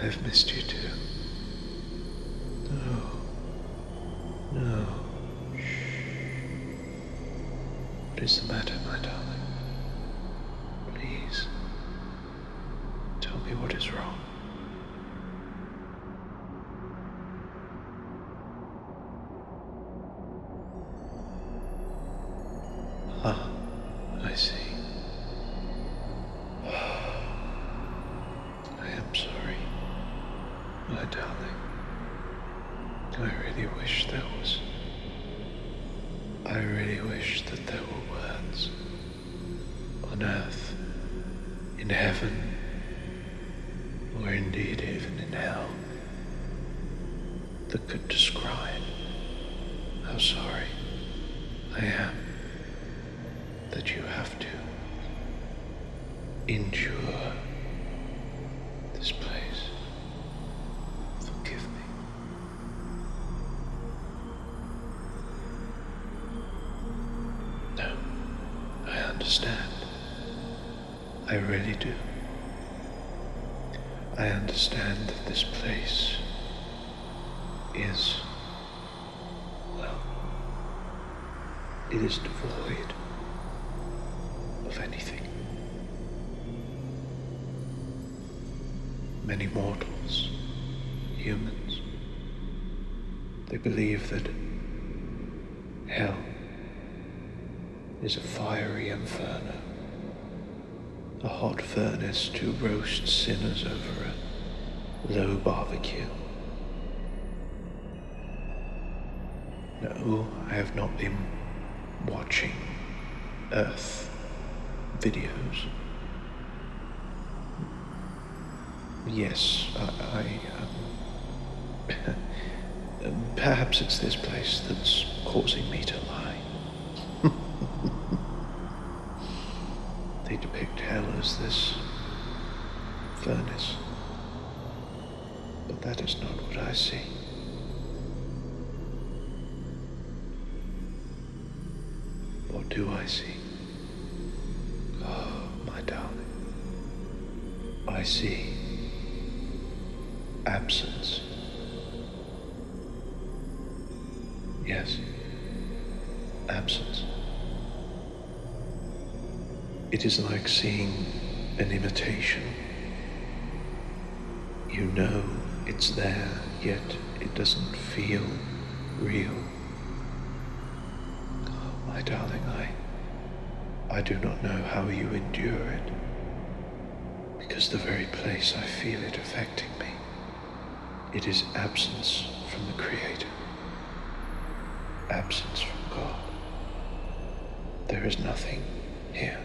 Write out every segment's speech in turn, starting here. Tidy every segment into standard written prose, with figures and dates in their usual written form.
I've missed you too. No. No. What is the matter, my darling? Please, tell me what is wrong. Ah, I see. I am sorry, my darling. I really wish that there were words on earth, in heaven, or indeed even in hell, that could describe how sorry I am that you have to endure this place. Forgive me. No, I understand. I really do. I understand that this place is, well, it is devoid of anything. Many mortals, humans, they believe that hell is a fiery inferno, a hot furnace to roast sinners over a low barbecue. No, I have not been watching Earth videos. Yes, perhaps it's this place that's causing me to lie. They depict hell as this furnace, but that is not what I see. What do I see? Oh, my darling, I see absence. Yes, absence. It is like seeing an imitation. You know it's there, yet it doesn't feel real. Oh, my darling, I do not know how you endure it, because the very place I feel it affecting me, it is absence from the Creator, absence from God. There is nothing here,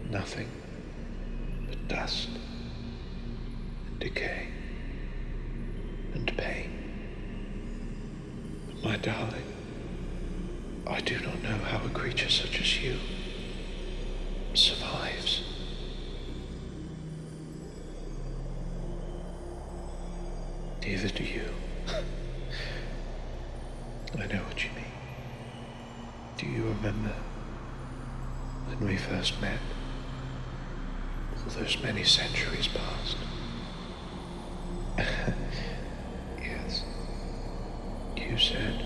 nothing but dust and decay and pain. But my darling, I do not know how a creature such as you survives. Neither do you. I know what you mean. Do you remember when we first met? All those many centuries past. Yes. You said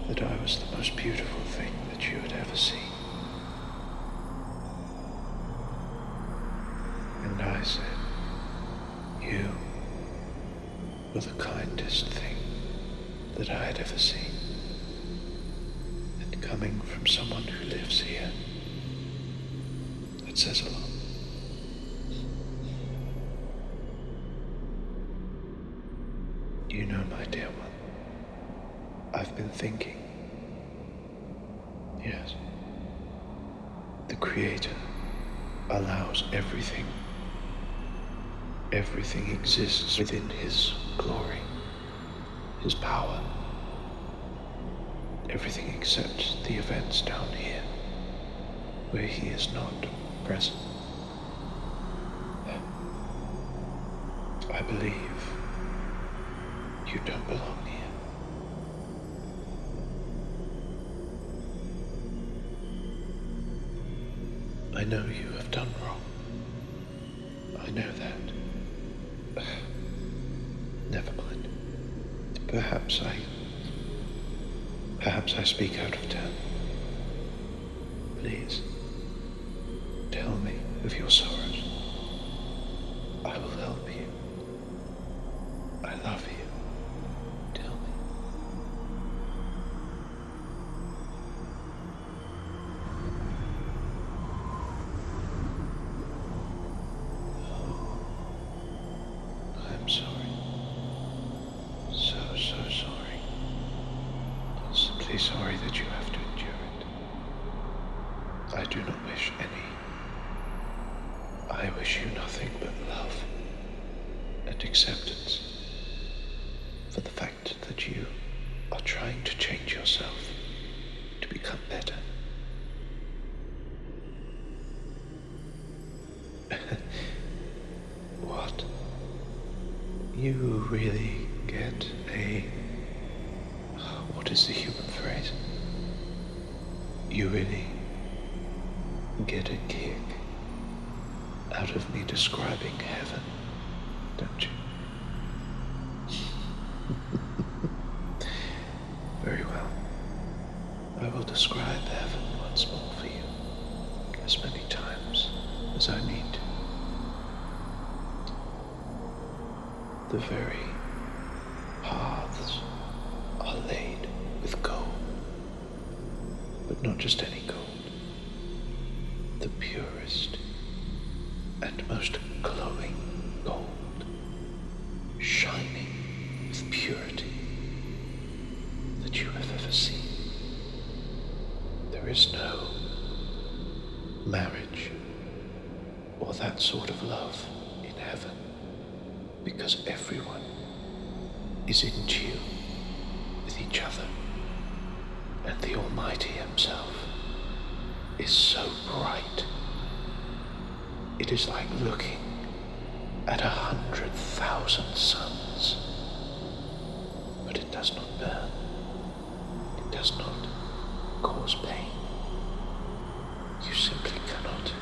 that I was the most beautiful thing that you had ever seen. And I said, you were the kindest thing that I had ever seen. And coming from someone who lives here, that says a lot. You know, my dear one, I've been thinking. Yes. The Creator allows everything. Everything exists within His glory, His power. Everything except the events down here, where He is not present. I believe you don't belong here. I know you have done wrong. I know that. Never mind. Perhaps I speak out of turn. Please, tell me of your sorrows. I will help you. I love you. Tell me. Oh, I'm sorry. So sorry. I'm simply sorry that you have to endure it. I do not wish any. I wish you nothing but love and acceptance for the fact that you are trying to change yourself to become better. What? You really get what is the human phrase? You really get a kick out of me describing heaven, don't you? Very well. I will describe heaven once more for you, as many times as I need to. The very paths are laid with gold, but not just any gold, the purest and most glowing gold, shining with purity that you have ever seen. There is no marriage or that sort of love in heaven, because everyone is in tune with each other, and the Almighty Himself is so bright. It is like looking at 100,000 suns, but it does not burn. It does not cause pain. You simply cannot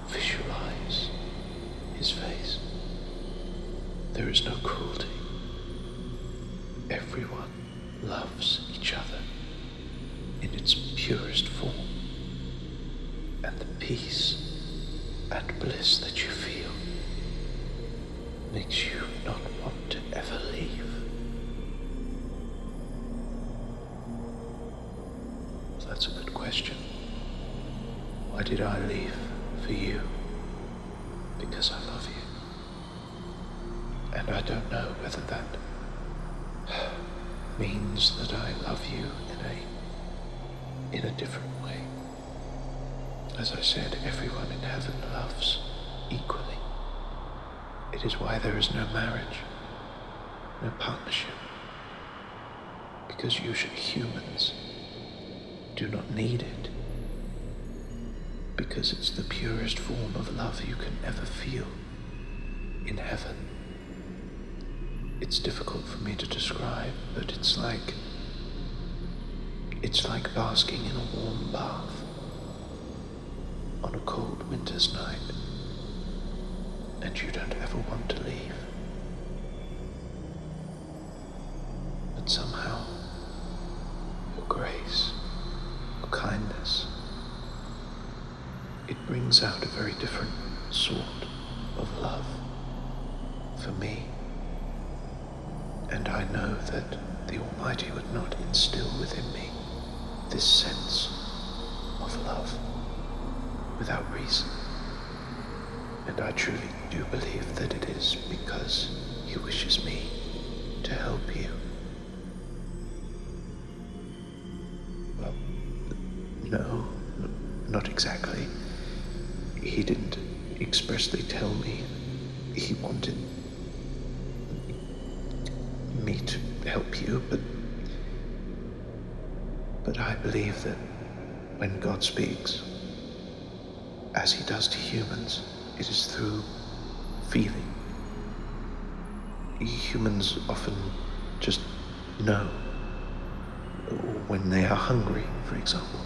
visualize His face. There is no cruelty. Everyone loves each other in its purest form, and the peace and bliss that you feel makes you not want to ever leave. Well, that's a good question. Why did I leave for you? Because I love you. And I don't know whether that means that I love you in a different way. As I said, everyone in heaven loves equally. It is why there is no marriage, no partnership. Because usually humans do not need it. Because it's the purest form of love you can ever feel in heaven. It's difficult for me to describe, but it's like basking in a warm bath on a cold winter's night, and you don't ever want to leave. But somehow, your grace, your kindness, it brings out a very different sort of love for me. And I know that the Almighty would not instill within me this sense of love without reason. And I truly do believe that it is because He wishes me to help you. Well, no, not exactly. He didn't expressly tell me He wanted me to help you, but I believe that when God speaks, as He does to humans, it is through feeling. Humans often just know when they are hungry, for example,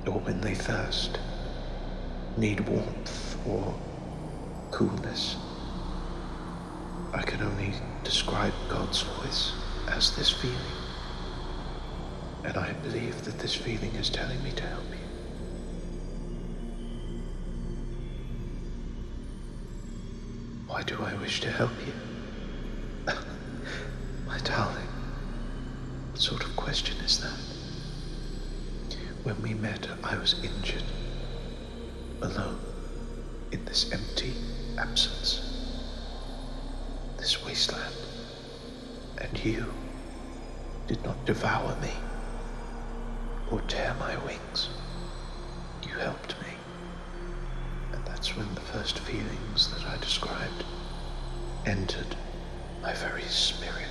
or when they thirst, need warmth, or coolness. I can only describe God's voice as this feeling. And I believe that this feeling is telling me to help you. Why do I wish to help you? My darling, what sort of question is that? When we met, I was injured, alone, in this empty absence, this wasteland, and you did not devour me or tear my wings. You helped me, and that's when the first feelings that I described entered my very spirit.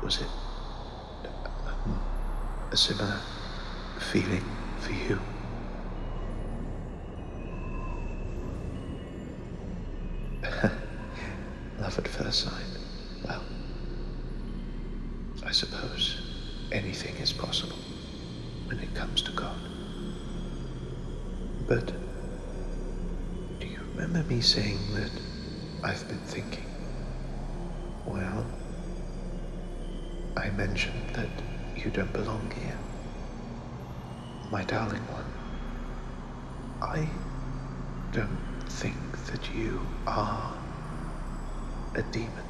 Was it a similar feeling for you? Love at first sight. Well, I suppose anything is possible when it comes to God. But do you remember me saying that I've been thinking? Well, I mentioned that you don't belong here. My darling one, I don't think that you are a demon.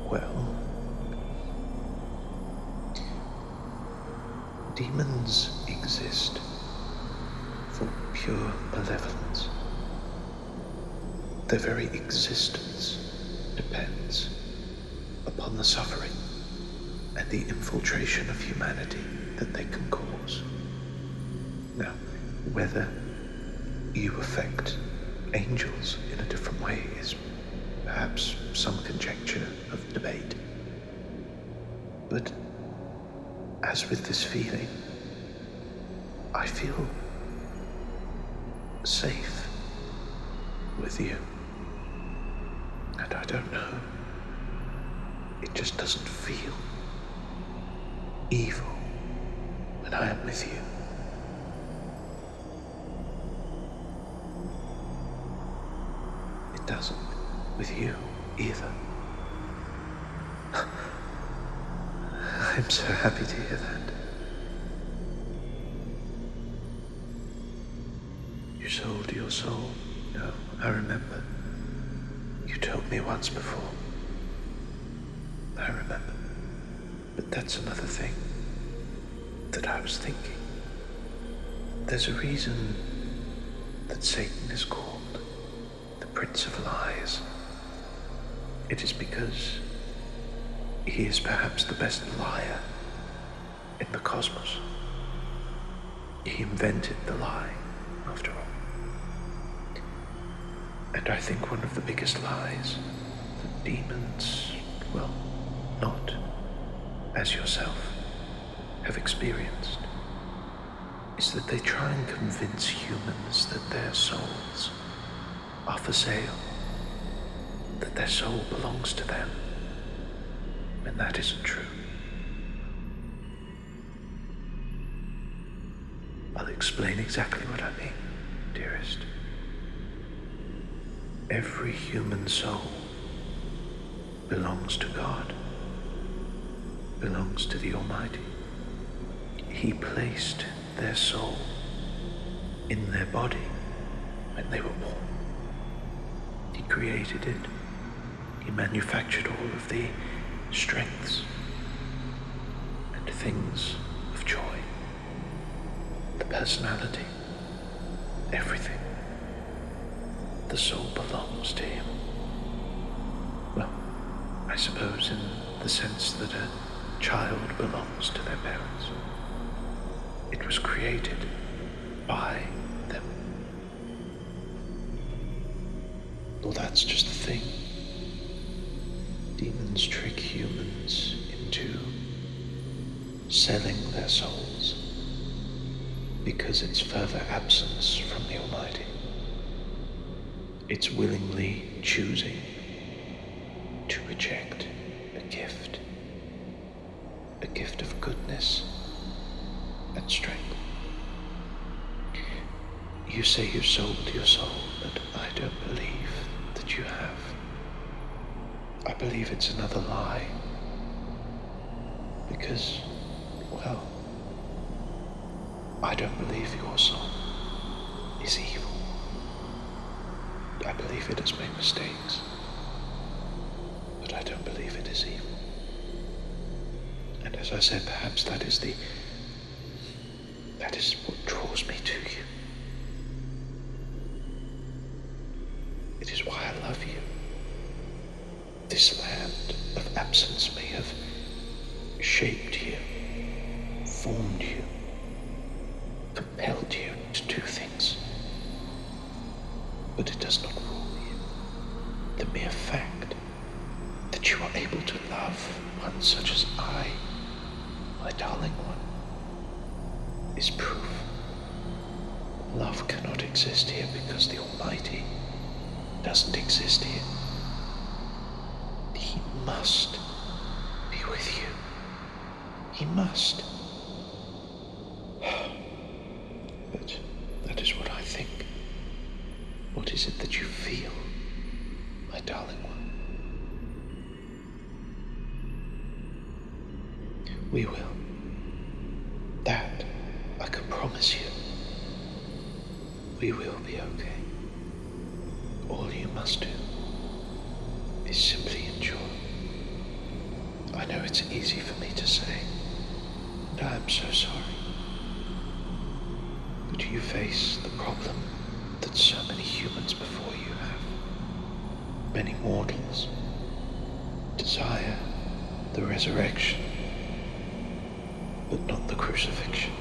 Well, demons exist for pure malevolence. Their very existence depends upon the suffering and the infiltration of humanity that they can cause. Now, whether you affect angels in a different way is perhaps some conjecture of debate. But as with this feeling, I feel safe with you. And I don't know, it just doesn't feel evil when I am with you. It doesn't with you either. I'm so happy to hear that. You sold your soul. No, I remember. You told me once before. I remember. But that's another thing that I was thinking. There's a reason that Satan is called the Prince of Lies. It is because he is perhaps the best liar in the cosmos. He invented the lie, after all. And I think one of the biggest lies that demons, well, not as yourself, have experienced is that they try and convince humans that their souls are for sale, that their soul belongs to them, when that isn't true. I'll explain exactly what I mean, dearest. Every human soul belongs to God, belongs to the Almighty. He placed their soul in their body when they were born. He created it. He manufactured all of the strengths and things of joy, the personality, everything. The soul belongs to him. Well, I suppose in the sense that a child belongs to their parents. It was created by them. Well, that's just the thing. Demons trick humans into selling their souls because it's further absence from the Almighty. It's willingly choosing to reject a gift a gift of goodness and strength. You say you sold your soul, but I don't believe that you have. I believe it's another lie. Because, well, I don't believe your soul is evil. I believe it has made mistakes, but I don't believe it is evil. And as I said, perhaps that is what draws me to you. It is why I love you. This land of absence may have shaped you, formed you, compelled you to do things, but it does not rule you. The mere fact that you are able to love one such as I, my darling one, is proof. Love cannot exist here because the Almighty doesn't exist here. He must be with you. He must. But that is what I think. What is it that you feel, my darling one? We will. That I can promise you. We will be okay. All you must do is simply endure. I know it's easy for me to say, and I am so sorry. But you face the problem that so many humans before you have. Many mortals desire the resurrection, but not the crucifixion.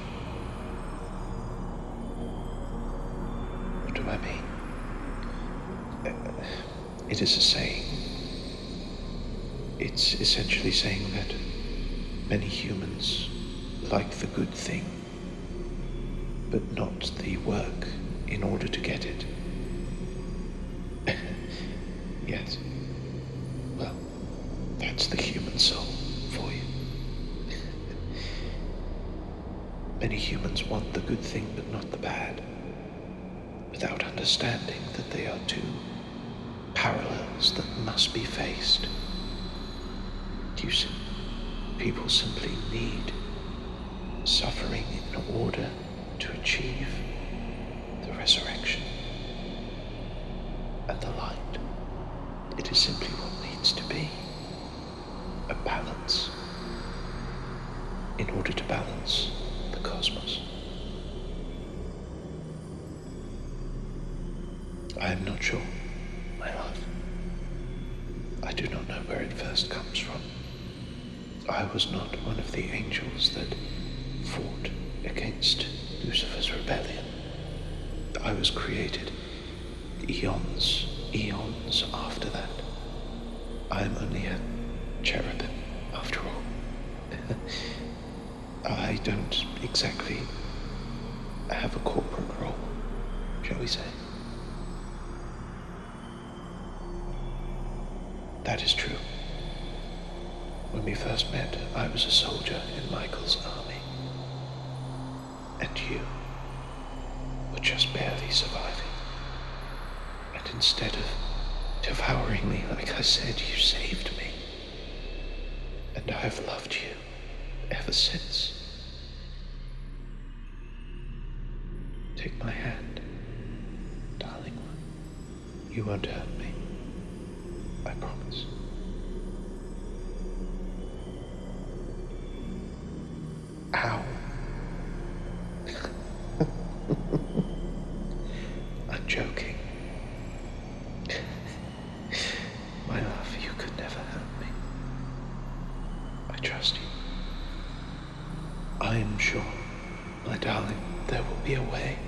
What do I mean? It is a saying. It's essentially saying that many humans like the good thing, but not the work in order to get it. Yes. Well, that's the human soul for you. Many humans want the good thing, but not the bad, without understanding that they are two parallels that must be faced. People simply need suffering in order to achieve the resurrection and the light. It is simply what needs to be. A balance in order to balance the cosmos. I am not sure, my love. I do not know where it first comes from. I was not one of the angels that fought against Lucifer's rebellion. I was created eons after that. I am only a cherubim, after all. I don't exactly have a corporate role, shall we say. That is true. When we first met, I was a soldier in Michael's army. And you were just barely surviving. And instead of devouring me, like I said, you saved me. And I have loved you ever since. Take my hand, darling one. You won't hurt me. I promise. Ow. I'm joking. My love, you could never hurt me. I trust you. I am sure, my darling, there will be a way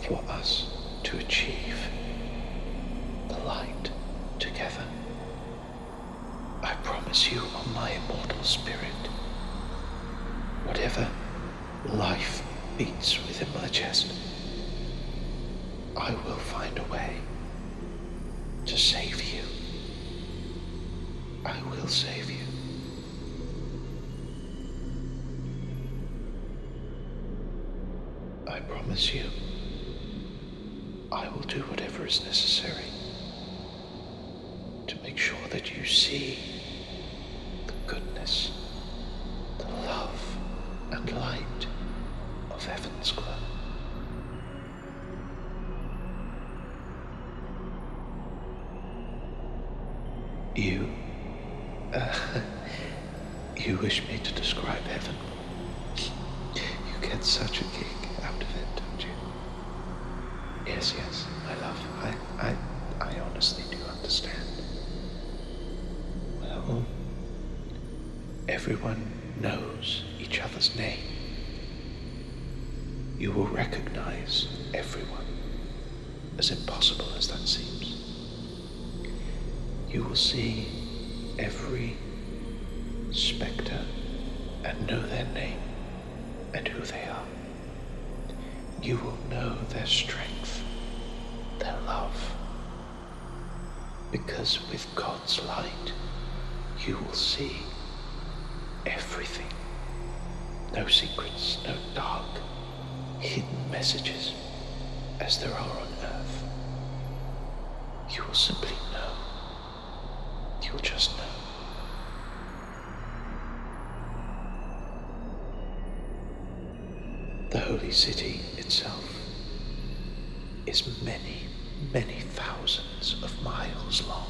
for us to achieve the light together. I promise you on my immortal spirit, whatever life beats within my chest, I will find a way to save you. I will save you. promise you, I will do whatever is necessary to make sure that you see the goodness, the love and light of heaven's glow. You, you wish me to describe heaven? You get such a kick out of it, don't you? Yes, my love, I honestly do understand. Well, everyone knows each other's name. You will recognize everyone, as impossible as that seems. You will see every spectre and know their name and who they are. You will know their strength, their love, because with God's light, you will see everything. No secrets, no dark, hidden messages as there are on earth. You will simply know. You'll just know. The holy city itself is many, many thousands of miles long,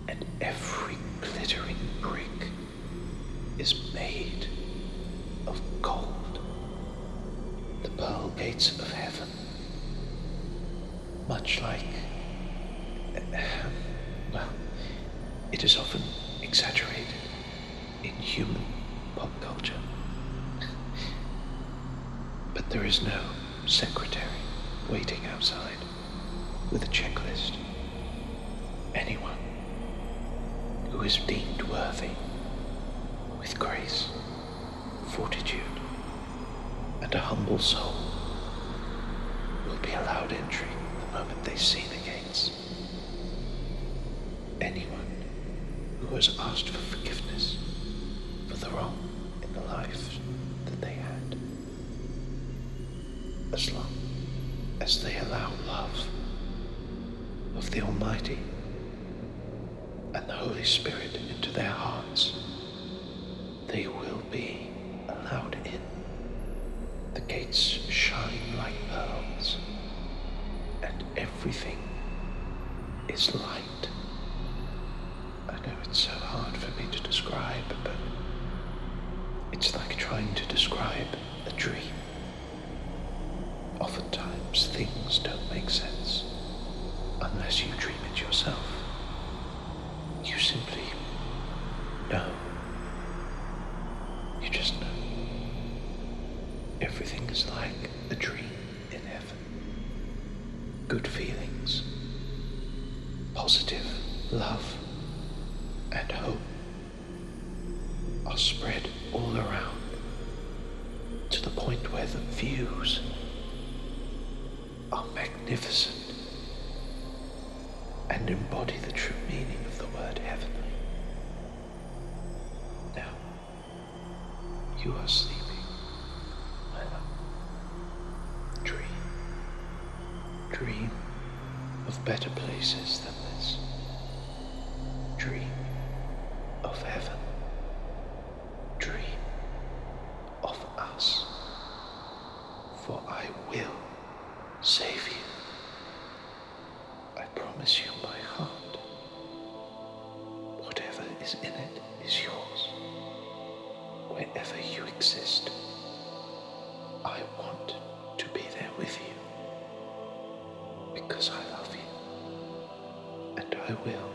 and every glittering brick is made of gold. The pearl gates of heaven, much like, well, it is often exaggerated in human pop culture. But there is no secretary waiting outside with a checklist. Anyone who is deemed worthy, with grace, fortitude, and a humble soul, will be allowed entry the moment they see the gates. Anyone who has asked for forgiveness for the wrong in the life that they had, as long as they allow love of the Almighty and the Holy Spirit into their hearts, they will be allowed in. The gates shine like pearls, and everything is light. I know it's so hard for me to describe, but it's like trying to describe a dream. Oftentimes things don't make sense unless you dream it yourself. You simply know. You just know. Everything is like a dream in heaven. Good feelings, positive love, and hope are spread all around, to the point where the views are magnificent and embody the true meaning of the word heavenly. Now, you are sleeping, my love. Dream of better places than this. Dream of heaven. Dream of us. For I will save you. I promise you my heart. Whatever is in it is yours. Wherever you exist, I want to be there with you. Because I love you. And I will